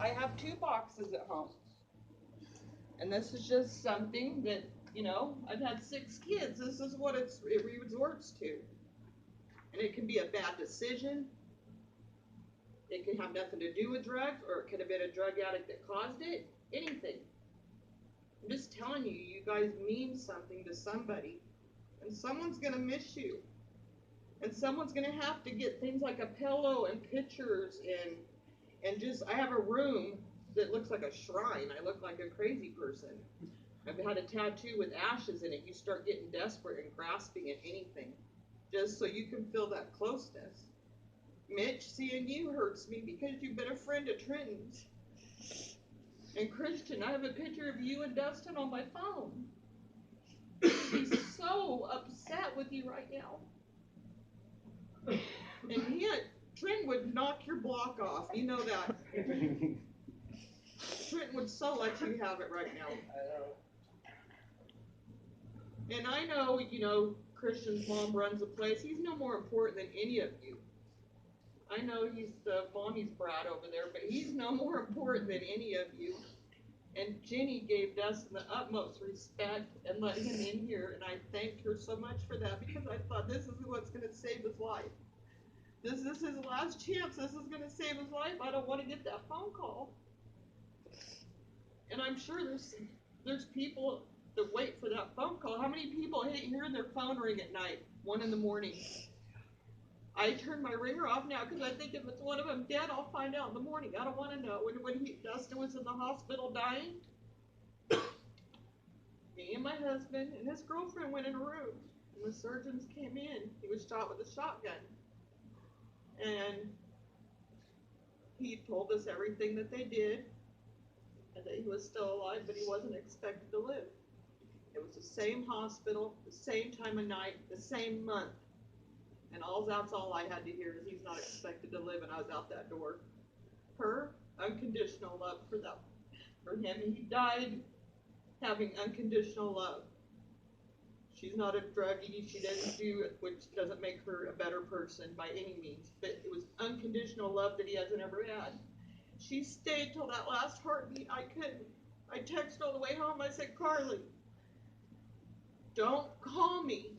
I have 2 boxes at home. And this is just something that, I've had 6 kids. This is what it resorts to. And it can be a bad decision. It can have nothing to do with drugs, or it could have been a drug addict that caused it. Anything. I'm just telling you, you guys mean something to somebody. And someone's going to miss you. And someone's going to have to get things like a pillow and pictures and just, I have a room that looks like a shrine. I look like a crazy person. I've had a tattoo with ashes in it. You start getting desperate and grasping at anything just so you can feel that closeness. Mitch, seeing you hurts me because you've been a friend of Trenton's. And Christian, I have a picture of you and Dustin on my phone. He's so upset with you right now. And Trent would knock your block off. You know that. Trent would so let you have it right now. And I know, Christian's mom runs a place. He's no more important than any of you. I know he's the mommy's brat over there, but he's no more important than any of you. And Jenny gave Dustin the utmost respect and let him in here, and I thanked her so much for that because I thought this is what's going to save his life. This is his last chance. This is going to save his life. I don't want to get that phone call. And I'm sure there's people that wait for that phone call. How many people hate hearing their phone ring at night, 1 in the morning? I turn my ringer off now because I think if it's one of them dead, I'll find out in the morning. I don't want to know. When Dustin was in the hospital dying, me and my husband and his girlfriend went in a room, and the surgeons came in. He was shot with a shotgun. And he told us everything that they did, and that he was still alive, but he wasn't expected to live. It was the same hospital, the same time of night, the same month. And that's all I had to hear is he's not expected to live, and I was out that door. Her unconditional love for him, and he died having unconditional love. She's not a druggie. She doesn't do it, which doesn't make her a better person by any means. But it was unconditional love that he hasn't ever had. She stayed till that last heartbeat. I couldn't. I texted on the way home. I said, Carly, don't call me.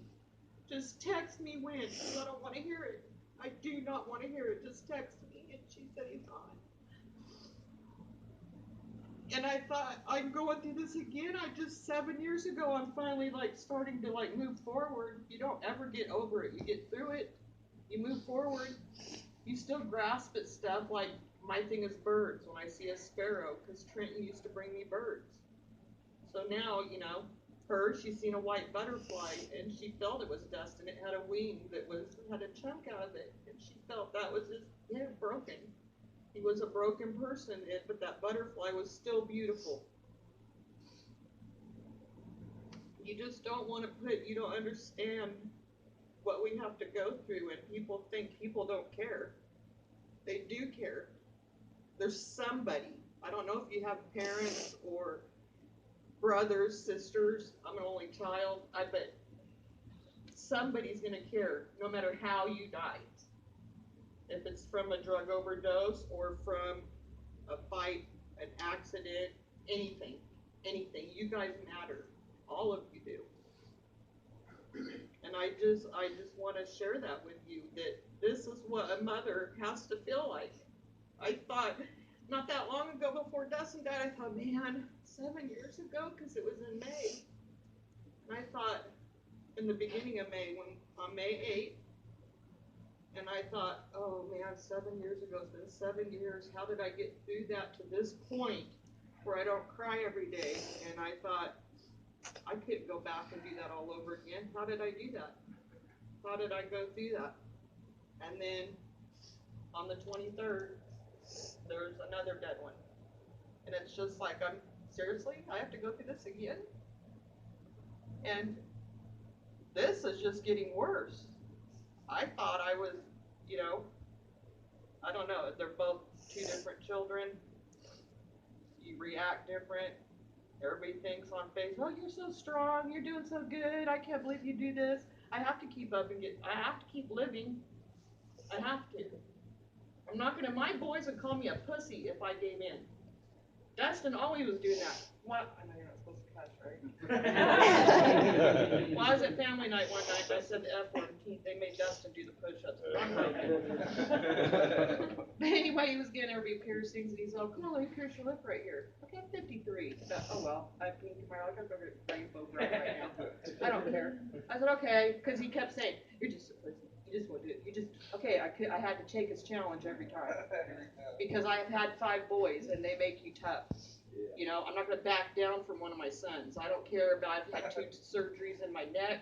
Just text me when, because I don't want to hear it. I do not want to hear it. Just text me. And she said he's fine. And I thought, I'm going through this again. 7 years ago, I'm finally starting to move forward. You don't ever get over it. You get through it. You move forward. You still grasp at stuff. Like my thing is birds. When I see a sparrow, because Trenton used to bring me birds. So now, she's seen a white butterfly, and she felt it was Dustin. It had a wing that had a chunk out of it, and she felt that was broken. He was a broken person, but that butterfly was still beautiful. You just don't want to you don't understand what we have to go through, and people think people don't care. They do care. There's somebody. I don't know if you have parents or brothers, sisters. I'm an only child. I bet somebody's going to care no matter how you died. If it's from a drug overdose or from a fight, an accident, anything. You guys matter. All of you do. And I just want to share that with you, that this is what a mother has to feel like. I thought, not that long ago before Dustin died, I thought, man, 7 years ago, because it was in May. And I thought, in the beginning of May, on May 8th, and I thought, oh man, 7 years ago, it's been 7 years. How did I get through that to this point where I don't cry every day? And I thought, I couldn't go back and do that all over again. How did I do that? How did I go through that? And then on the 23rd, there's another dead one. And it's just like, seriously, I have to go through this again? And this is just getting worse. I thought I was, I don't know, they're both 2 different children. You react different. Everybody thinks on Facebook, oh, you're so strong, you're doing so good, I can't believe you do this. I have to keep up I have to keep living. I have to. I'm not gonna. My boys would call me a pussy if I gave in. Dustin always was doing that. What? I know you're not supposed to cuss, right? Well, I was at family night one night and I said the F word and they made Dustin do the push-ups. But anyway, he was getting everybody piercings and he's like, come on, let me pierce your lip right here. Okay, I'm 53. Said, oh well, I have pink in my eye. I got a rainbow bright right now. I don't care. I said, okay, because he kept saying, you're just a pussy. You just won't do it. You just, okay, I had to take his challenge every time. Because I have had 5 boys and they make you tough. You know, I'm not going to back down from one of my sons. I don't care about I've had 2 surgeries in my neck,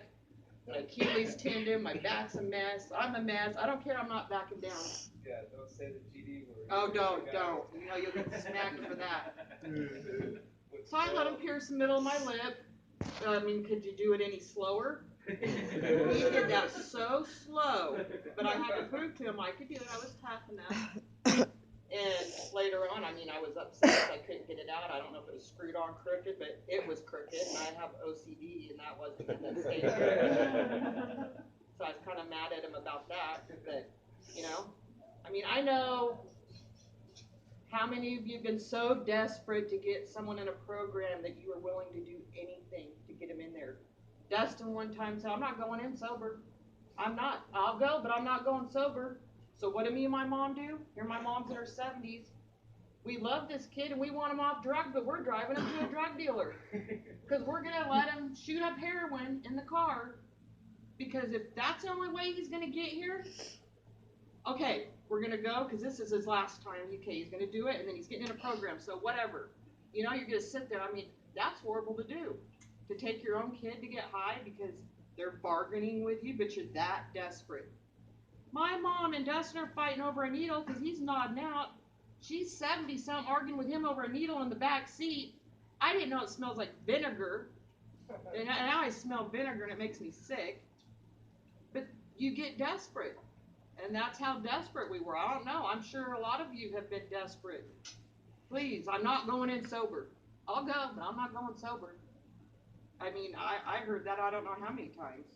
my Achilles tendon, my back's a mess. I'm a mess. I don't care. I'm not backing down. Yeah, don't say the GD word. Oh, don't. You know, you'll get smacked for that. So I let him pierce the middle of my lip. I mean, could you do it any slower? He did that so slow, but I had to prove to him I could do it. I was tough enough. And later on, I mean, I was upset I couldn't get it out. I don't know if it was screwed on crooked, but it was crooked, and I have OCD, and that wasn't in that state. So I was kind of mad at him about that, but, you know, I mean, I know how many of you have been so desperate to get someone in a program that you are willing to do anything to get them in there. Dustin one time said, I'm not going in sober. I'm not. I'll go, but I'm not going sober. So what do me and my mom do? Here my mom's in her 70s. We love this kid and we want him off drugs, but we're driving him to a drug dealer. Because we're going to let him shoot up heroin in the car. Because if that's the only way he's going to get here, okay, we're going to go, because this is his last time in the UK. He's going to do it, and then he's getting in a program, so whatever. You know, you're going to sit there. I mean, that's horrible to do. To take your own kid to get high because they're bargaining with you, but you're that desperate. My mom and Dustin are fighting over a needle because he's nodding out. She's 70-something arguing with him over a needle in the back seat. I didn't know it smells like vinegar. And now I smell vinegar and it makes me sick. But you get desperate. And that's how desperate we were. I don't know. I'm sure a lot of you have been desperate. Please, I'm not going in sober. I'll go, but I'm not going sober. I mean, I heard that I don't know how many times.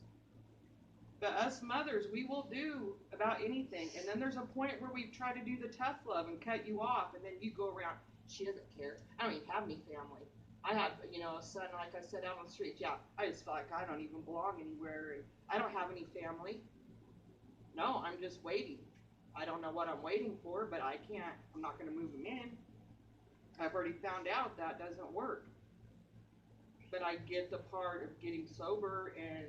But us mothers, we will do about anything. And then there's a point where we try to do the tough love and cut you off. And then you go around, she doesn't care. I don't even have any family. I have, you know, a son, like I said, out on the street. Yeah, I just feel like I don't even belong anywhere. And I don't have any family. No, I'm just waiting. I don't know what I'm waiting for, but I can't. I'm not going to move them in. I've already found out that doesn't work. But I get the part of getting sober and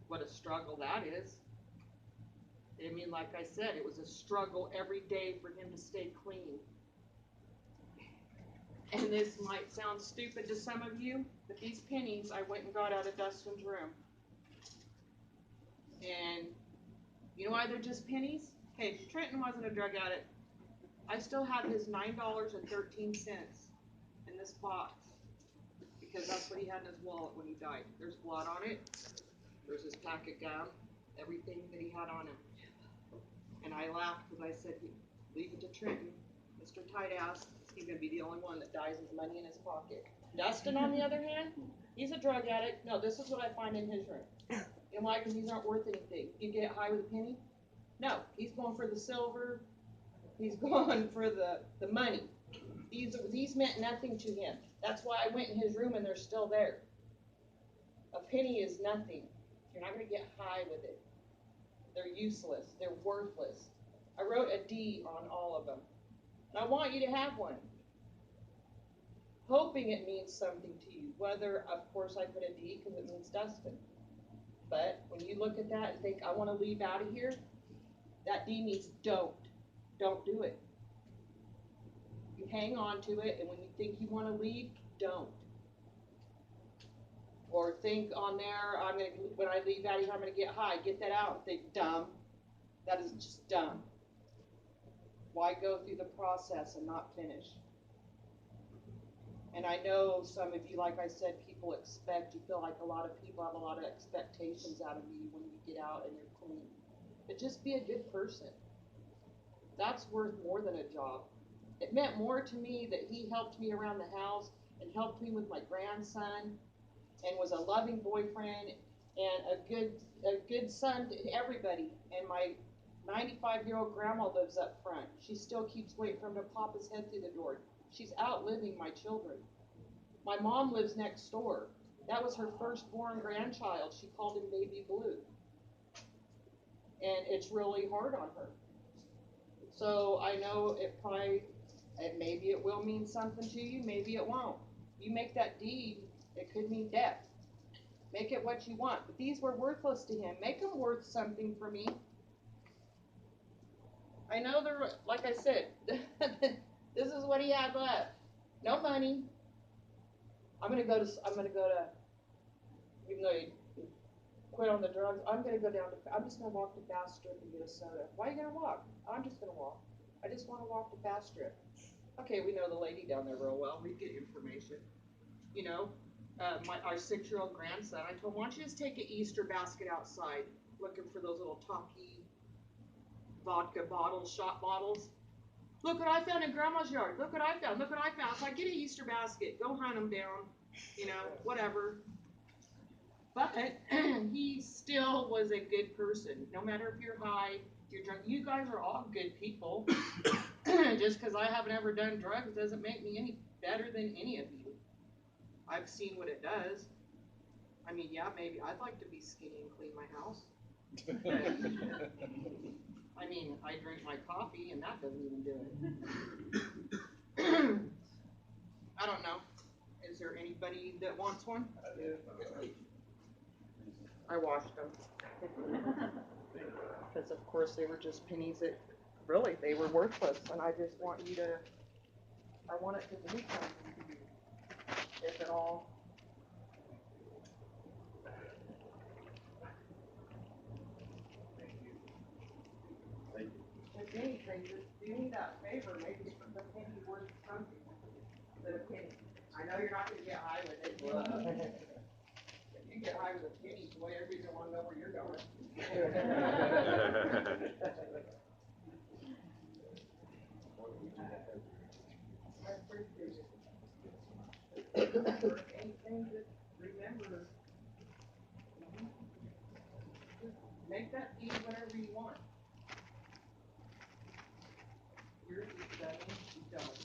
what a struggle that is. I mean, like I said, it was a struggle every day for him to stay clean. And this might sound stupid to some of you, but these pennies I went and got out of Dustin's room. And you know why they're just pennies? Okay, Trenton wasn't a drug addict. I still have his $9.13 in this box because that's what he had in his wallet when he died. There's blood on it. There's his pack of gum, everything that he had on him. And I laughed because I said, leave it to Trenton, Mr. Tight Ass. He's going to be the only one that dies with money in his pocket. Dustin, on the other hand, he's a drug addict. No, this is what I find in his room. And why? Because these aren't worth anything. You get high with a penny? No, he's going for the silver. He's going for the money. These meant nothing to him. That's why I went in his room and they're still there. A penny is nothing. You're not going to get high with it. They're useless. They're worthless. I wrote a D on all of them. And I want you to have one. Hoping it means something to you. Whether, of course, I put a D because it means Dustin. But when you look at that and think, I want to leave out of here, that D means don't. Don't do it. You hang on to it, and when you think you want to leave, don't. Or think on there, when I leave out of here, I'm going to get high. Get that out and think, dumb. That is just dumb. Why go through the process and not finish? And I know some of you, like I said, people expect, you feel like a lot of people have a lot of expectations out of you when you get out and you're clean. But just be a good person. That's worth more than a job. It meant more to me that he helped me around the house and helped me with my grandson and was a loving boyfriend and a good son to everybody. And 95-year-old grandma lives up front. She still keeps waiting for him to pop his head through the door. She's outliving my children. My mom lives next door. That was her firstborn grandchild. She called him Baby Blue. And it's really hard on her. So I know maybe it will mean something to you, maybe it won't. You make that deed, it could mean death. Make it what you want. But these were worthless to him. Make them worth something for me. I know they're, like I said, this is what he had left. No money. I'm gonna go to, even though he quit on the drugs, I'm just gonna walk to Bass Strip and get a soda. Why are you gonna walk? I'm just gonna walk. I just want to walk to Bass Strip. Okay, we know the lady down there real well. We get information. You know, our 6-year-old grandson, I told him, why don't you just take an Easter basket outside, looking for those little talkie vodka bottles, shot bottles. Look what I found in Grandma's yard. Look what I found. Look what I found. So I get an Easter basket. Go hunt them down. You know, whatever. But he still was a good person. No matter if you're high, if you're drunk. You guys are all good people. Just because I haven't ever done drugs doesn't make me any better than any of you. I've seen what it does. I mean, yeah, maybe I'd like to be skinny and clean my house. I mean, I drink my coffee, and that doesn't even do it. I don't know. Is there anybody that wants one? I washed them. Because, of course, they were just pennies that, really, they were worthless. And I just want you to, I want it to do something to you. If at all. If anything, just do me that favor, maybe the penny worth something than a penny. I know you're not going to get high with it. If you get high with a penny, boy, everybody's going to want to know where you're going. I appreciate it. Anything, just remember, just make that deed whatever you want. Yours is done, she's done.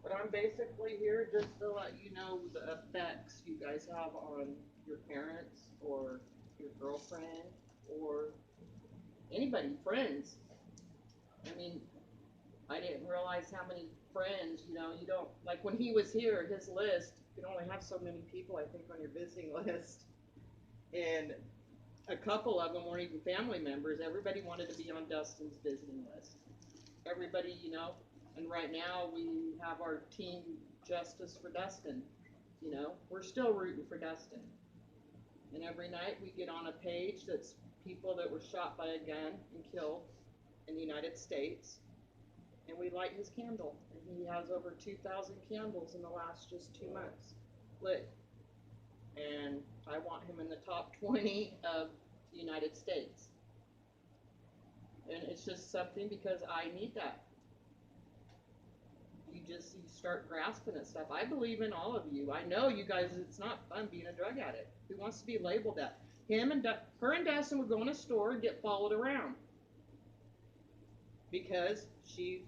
But I'm basically here just to let you know the effects you guys have on your parents or your girlfriend or anybody, friends. I mean, I didn't realize how many friends, you don't, like when he was here, his list, you can only have so many people, I think, on your visiting list. And a couple of them weren't even family members. Everybody wanted to be on Dustin's visiting list. Everybody, and right now we have our team Justice for Dustin. We're still rooting for Dustin. And every night we get on a page that's people that were shot by a gun and killed in the United States. And we light his candle. And he has over 2,000 candles in the last just 2 months lit. And I want him in the top 20 of the United States. And it's just something because I need that. You start grasping at stuff. I believe in all of you. I know you guys, it's not fun being a drug addict. Who wants to be labeled that? Her and Dustin would go in a store and get followed around. Because she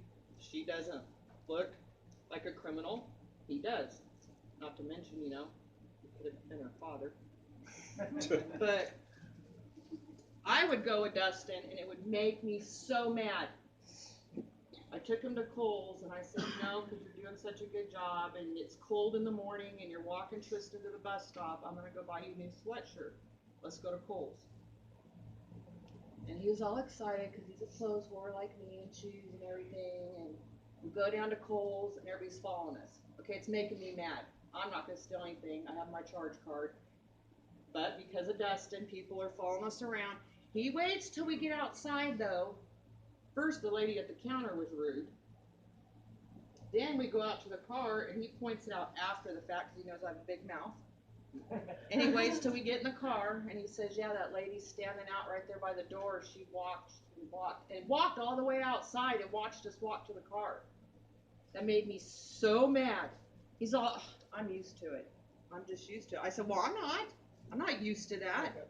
doesn't look like a criminal. He does. Not to mention, he could have been her father. But I would go with Dustin, and it would make me so mad. I took him to Kohl's, and I said, because you're doing such a good job, and it's cold in the morning, and you're walking Tristan to the bus stop, I'm going to go buy you a new sweatshirt. Let's go to Kohl's. And he was all excited because he's a clothes whore like me and shoes and everything. And we go down to Kohl's and everybody's following us. Okay, it's making me mad. I'm not going to steal anything. I have my charge card. But because of Dustin, people are following us around. He waits till we get outside, though. First, the lady at the counter was rude. Then we go out to the car, and he points it out after the fact because he knows I have a big mouth. And he waits till we get in the car, and he says, yeah, that lady's standing out right there by the door. She walked all the way outside and watched us walk to the car. That made me so mad. He's all, I'm used to it. I'm just used to it. I said, well, I'm not. I'm not used to that,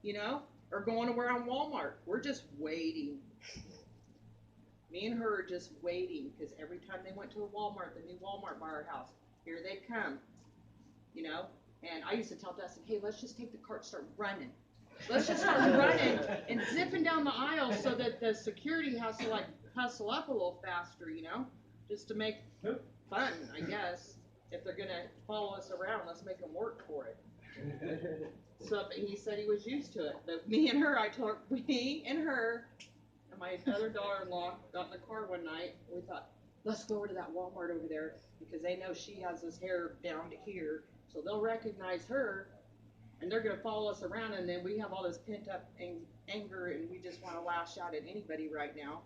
you know? Or going to where on Walmart. We're just waiting. Me and her are just waiting because every time they went to the Walmart, the new Walmart by our house, here they come, you know? And I used to tell Dustin, hey, let's just take the cart and start running. Let's just start running and zipping down the aisle so that the security has to like hustle up a little faster, you know? Just to make fun, I guess. If they're gonna follow us around, let's make them work for it. So, but he said he was used to it. But me and her, me and her, and my other daughter-in-law got in the car one night. And we thought, let's go over to that Walmart over there because they know she has this hair down to here, so they'll recognize her, and they're gonna follow us around. And then we have all this pent-up anger, and we just want to lash out at anybody right now.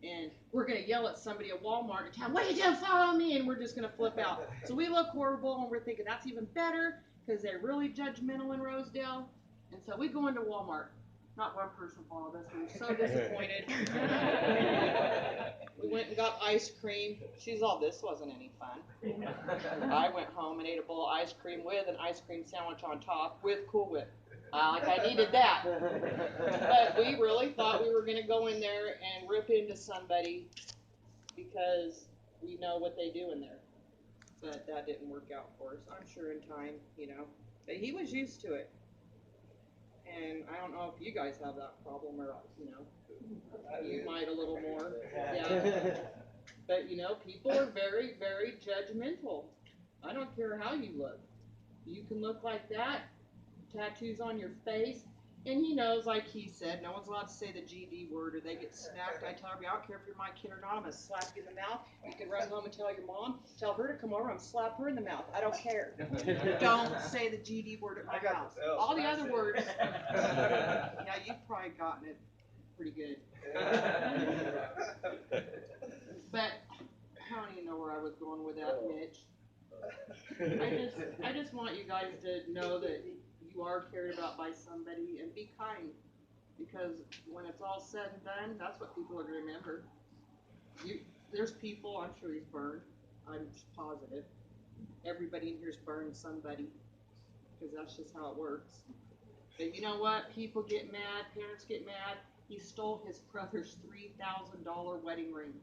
And we're going to yell at somebody at Walmart and tell them, what did you follow me? And we're just going to flip out. So we look horrible, and we're thinking that's even better because they're really judgmental in Rosedale. And so we go into Walmart. Not one person followed us. We were so disappointed. We went and got ice cream. She's all, this wasn't any fun. I went home and ate a bowl of ice cream with an ice cream sandwich on top with Cool Whip. Like I needed that. But we really thought we were going to go in there and rip into somebody because we know what they do in there. But that didn't work out for us. I'm sure in time, you know. But he was used to it. And I don't know if you guys have that problem or, you know, you might a little more. Yeah. But, you know, people are very, very judgmental. I don't care how you look. You can look like that. Tattoos on your face, and he knows, like he said, no one's allowed to say the GD word or they get smacked. I tell everybody, I don't care if you're my kid or not, I'm going to slap you in the mouth. You can run home and tell your mom, tell her to come over, I'm slap her in the mouth. I don't care. Don't say the GD word at my house. All the other words, yeah, you've probably gotten it pretty good. But I don't even know where I was going with that, Mitch. I just want you guys to know that you are cared about by somebody, and be kind, because when it's all said and done, that's what people are going to remember. There's people, I'm sure he's burned, I'm positive. Everybody in here's burned somebody, because that's just how it works. But you know what? People get mad, parents get mad. He stole his brother's $3,000 wedding ring.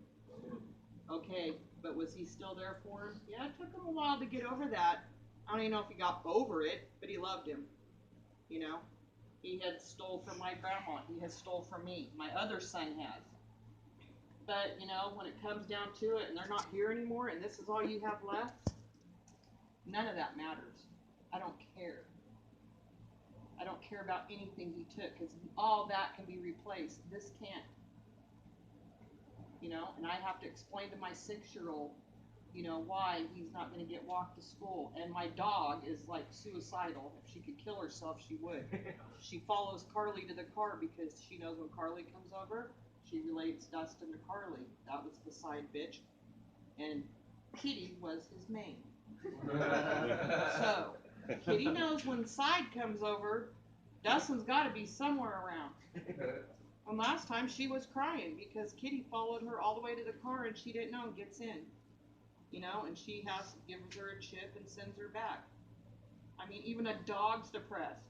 Okay, but was he still there for him? Yeah, it took him a while to get over that. I don't even know if he got over it, but he loved him. You know, he had stole from my grandma. He has stole from me. My other son has. But, you know, when it comes down to it and they're not here anymore and this is all you have left, none of that matters. I don't care. I don't care about anything he took because all that can be replaced. This can't. You know, and I have to explain to my 6-year-old, you know, why he's not going to get walked to school. And my dog is like suicidal. If she could kill herself, she would. She follows Carly to the car because she knows when Carly comes over, she relates Dustin to Carly. That was the side bitch. And Kitty was his main. So, Kitty knows when side comes over, Dustin's got to be somewhere around. And last time she was crying because Kitty followed her all the way to the car and she didn't know and gets in. You know, and she gives her a chip and sends her back. I mean, even a dog's depressed.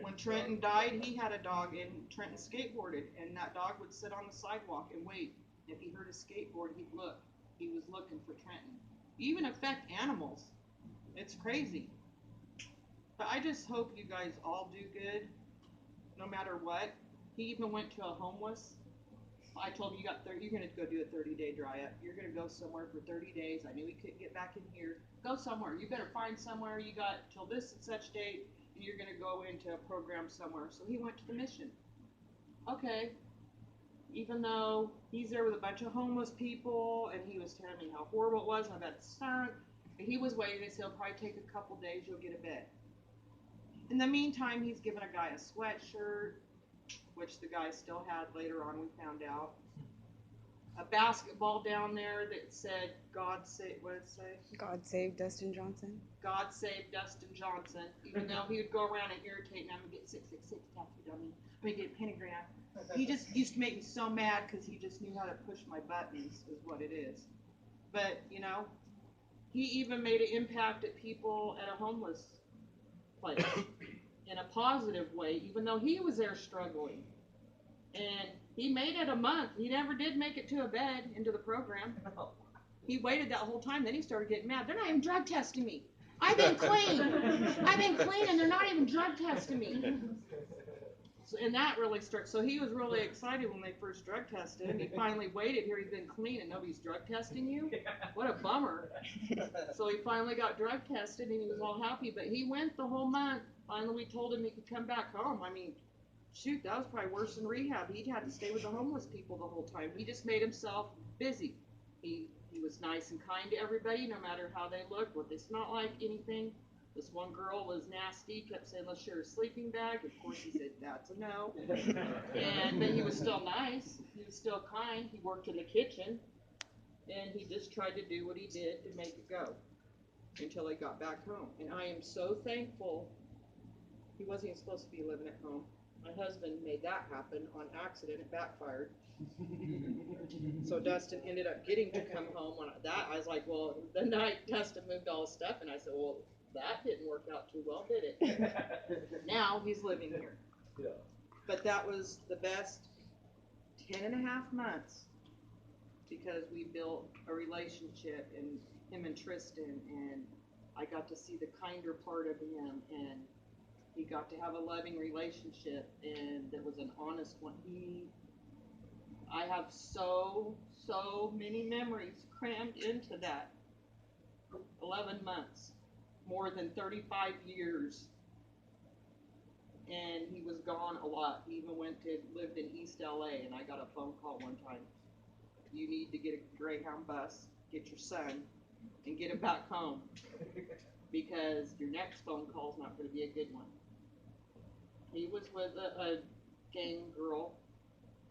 When Trenton died, he had a dog, and Trenton skateboarded, and that dog would sit on the sidewalk and wait. If he heard a skateboard, he'd look. He was looking for Trenton. You even affect animals. It's crazy. But I just hope you guys all do good, no matter what. He even went to a homeless. I told him, you're going to go do a 30-day dry up. You're going to go somewhere for 30 days. I knew he couldn't get back in here. Go somewhere. You better find somewhere. You got till this and such date, and you're going to go into a program somewhere. So he went to the mission. Okay. Even though he's there with a bunch of homeless people, and he was telling me how horrible it was, and I bet it stunk. But he was waiting. He said, it'll probably take a couple days. You'll get a bed. In the meantime, he's given a guy a sweatshirt, which the guy still had later on, we found out. A basketball down there that said, God save, what did it say? God save Dustin Johnson. God save Dustin Johnson. Even though he would go around and irritate me, I'm going to get 666 tattooed on me. I'm going to get a pentagram. He just used to make me so mad because he just knew how to push my buttons, is what it is. But, you know, He even made an impact at people at a homeless place in a positive way, even though he was there struggling. And he made it a month. He never did make it to a bed into the program. He waited that whole time. Then he started getting mad. They're not even drug testing me. I've been clean. I've been clean, and they're not even drug testing me. So, and that really started. So he was really excited when they first drug tested him. He finally waited. Here he's been clean, and nobody's drug testing you. What a bummer. So he finally got drug tested, and he was all happy. But he went the whole month. Finally, we told him he could come back home. I mean, shoot, that was probably worse than rehab. He had to stay with the homeless people the whole time. He just made himself busy. He was nice and kind to everybody, no matter how they looked, what they smelled like, anything. This one girl was nasty, kept saying, let's share a sleeping bag. Of course, he said, that's a no. But he was still nice. He was still kind. He worked in the kitchen. And he just tried to do what he did to make it go until he got back home. And I am so thankful. He wasn't even supposed to be living at home. My husband made that happen on accident. It backfired. So Dustin ended up getting to come home on that. I was like, well, the night Dustin moved all his stuff, and I said, well, that didn't work out too well, did it? Now he's living here. Yeah. But that was the best 10.5 months because we built a relationship, and him and Tristan, and I got to see the kinder part of him, and he got to have a loving relationship, and that was an honest one. I have so many memories crammed into that 11 months, more than 35 years, and he was gone a lot. He even lived in East LA, and I got a phone call one time. You need to get a Greyhound bus, get your son, and get him back home, because your next phone call is not going to be a good one. He was with a gang girl,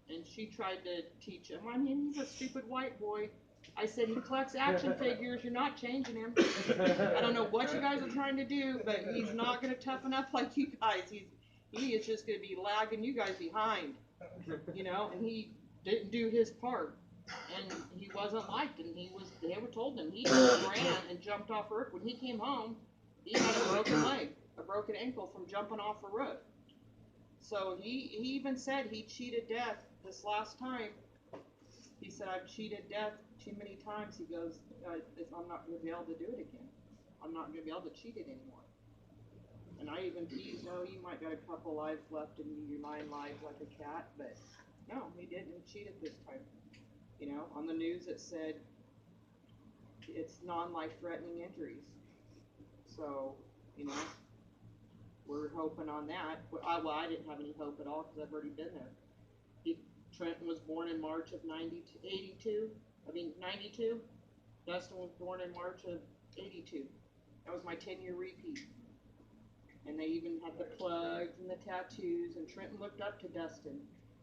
and she tried to teach him. I mean, he's a stupid white boy. I said, he collects action figures. You're not changing him. I don't know what you guys are trying to do, but he's not going to toughen up like you guys. He is just going to be lagging you guys behind, you know, and he didn't do his part. And he wasn't liked, and they ever told him he just ran and jumped off a roof. When he came home, he had a broken leg, a broken ankle from jumping off a roof. So he even said he cheated death this last time. He said, I've cheated death too many times. He goes, I'm not going to be able to do it again. I'm not going to be able to cheat it anymore. And I even teased, you might got a couple lives left in you, your 9 lives like a cat. But no, he didn't. He cheated this time. You know, on the news it said it's non-life-threatening injuries. So, you know, we're hoping on that. Well, I didn't have any hope at all because I've already been there. Trenton was born in March of 92. Dustin was born in March of 82. That was my 10-year repeat. And they even had the plugs and the tattoos, and Trenton looked up to Dustin.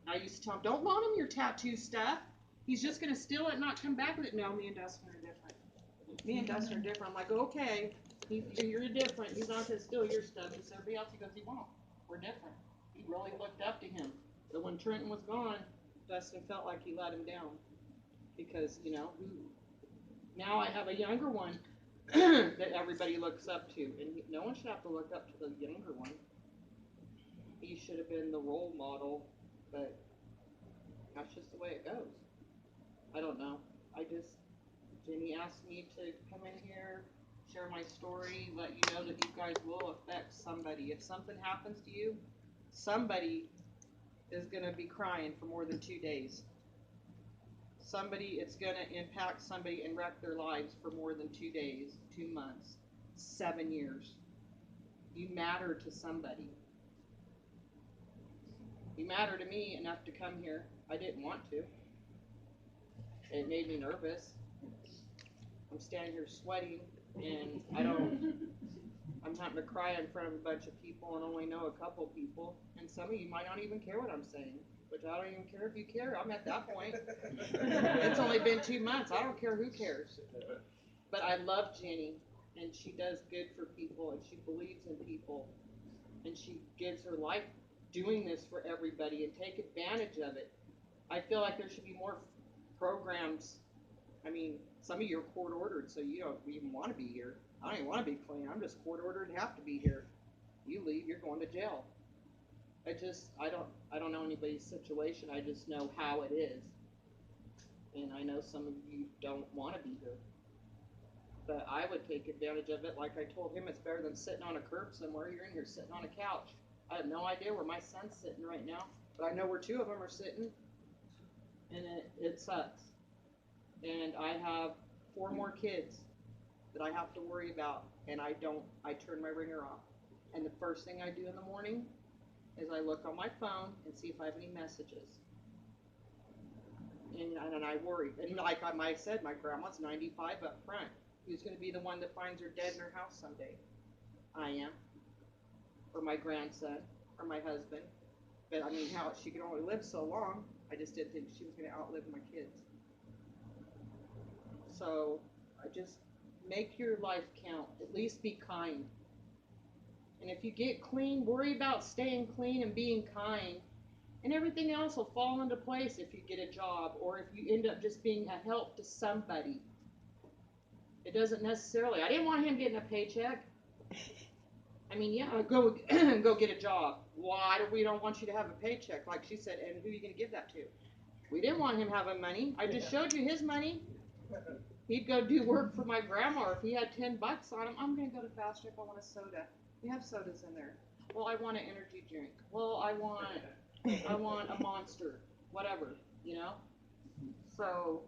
I used to tell him, don't loan him your tattoo stuff. He's just going to steal it and not come back with it. No, me and Dustin are different. Me and Dustin are different. I'm like, okay, you're different. He's not going to steal your stuff. Just everybody else, he goes, he won't. We're different. He really looked up to him. But when Trenton was gone, Dustin felt like he let him down. Because, you know, now I have a younger one that everybody looks up to. And no one should have to look up to the younger one. He should have been the role model, but that's just the way it goes. I don't know. Jenny asked me to come in here, share my story, let you know that you guys will affect somebody. If something happens to you, somebody is going to be crying for more than 2 days. It's going to impact somebody and wreck their lives for more than 2 days, 2 months, 7 years. You matter to somebody. You matter to me enough to come here. I didn't want to. It made me nervous. I'm standing here sweating, and I'm having to cry in front of a bunch of people and only know a couple people. And some of you might not even care what I'm saying, which I don't even care if you care. I'm at that point. It's only been 2 months. I don't care who cares. But I love Jenny, and she does good for people, and she believes in people, and she gives her life doing this for everybody, and take advantage of it. I feel like there should be more programs. I mean, some of you are court ordered, so you don't even want to be here. I don't even want to be clean. I'm just court ordered and have to be here. You leave, you're going to jail. I don't know anybody's situation. I just know how it is. And I know some of you don't want to be here. But I would take advantage of it. Like I told him, it's better than sitting on a curb somewhere. You're in here sitting on a couch. I have no idea where my son's sitting right now, but I know where 2 of them are sitting, and it sucks. And I have 4 more kids that I have to worry about, and I turn my ringer off. And the first thing I do in the morning is I look on my phone and see if I have any messages. And I worry. And like I said, my grandma's 95 up front. Who's going to be the one that finds her dead in her house someday? I am. Or my grandson. Or my husband. But I mean, how she could only live so long. I just didn't think she was going to outlive my kids. So I just make your life count. At least be kind. And if you get clean, worry about staying clean and being kind. And everything else will fall into place if you get a job or if you end up just being a help to somebody. It doesn't necessarily. I didn't want him getting a paycheck. I mean, yeah, go get a job. Why do we don't want you to have a paycheck? Like she said, and who are you going to give that to? We didn't want him having money. I just showed you his money. He'd go do work for my grandma. If he had $10 on him, I'm going to go to Fast Trip. I want a soda. We have sodas in there. Well, I want an energy drink. Well, I want a Monster. Whatever, you know? So,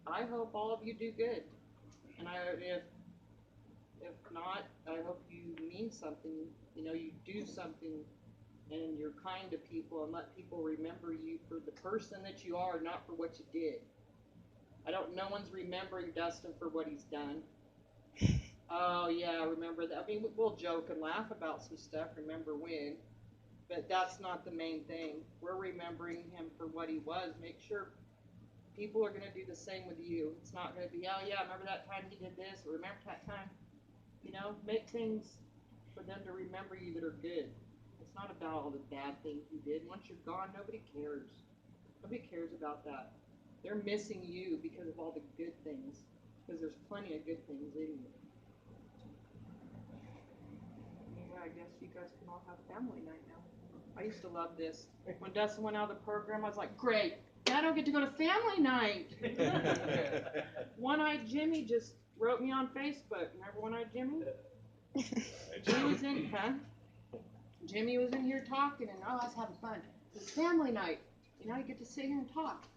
I hope all of you do good. And if not, I hope you mean something. You know, you do something and you're kind to people and let people remember you for the person that you are, not for what you did. No one's remembering Dustin for what he's done. Oh yeah, remember that. I mean, we'll joke and laugh about some stuff, remember when, but that's not the main thing. We're remembering him for what he was. Make sure people are going to do the same with you. It's not going to be, oh yeah, remember that time he did this, or remember that time, you know, make things for them to remember you that are good. It's not about all the bad things you did. Once you're gone, nobody cares. Nobody cares about that. They're missing you because of all the good things, because there's plenty of good things in you. Anyway, I guess you guys can all have family night now. I used to love this. When Dustin went out of the program, I was like, great, now I don't get to go to family night. One-Eyed Jimmy just wrote me on Facebook. Remember One-Eyed Jimmy? Jimmy was in here talking, and I was having fun. It's family night. You know, you get to sit here and talk.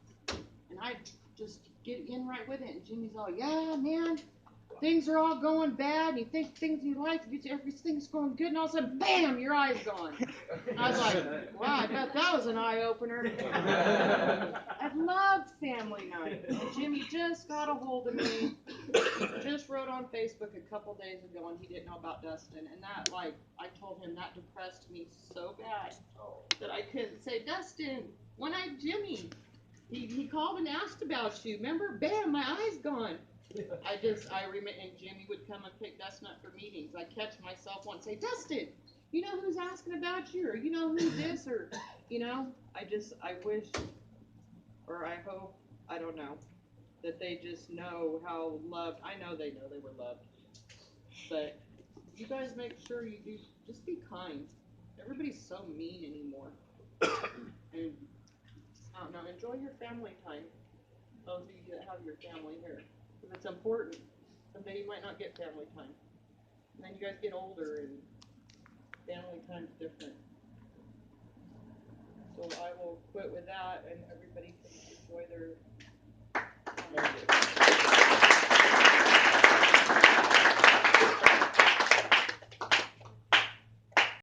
And I just get in right with it. And Jimmy's all, yeah, man, things are all going bad. And you think things you like, everything's going good. And all of a sudden, bam, your eye's gone. I was like, wow, I bet that was an eye-opener. I've loved family night. And Jimmy just got a hold of me. Just wrote on Facebook a couple days ago, and he didn't know about Dustin. And that, like, I told him that depressed me so bad that I couldn't say, Dustin, One-Eyed Jimmy. He called and asked about you. Remember? Bam, my eye's gone. I remember, and Jimmy would come and pick Dustin up for meetings. I catch myself once say, Dustin, you know who's asking about you, or you know who this, or, you know, I wish, or I hope, I don't know, that they just know how loved, I know they were loved, but you guys make sure you do, just be kind. Everybody's so mean anymore. And I don't know, enjoy your family time. Those of you that have your family here. Because it's important. Someday you might not get family time. And then you guys get older and family time's different. So I will quit with that and everybody can enjoy their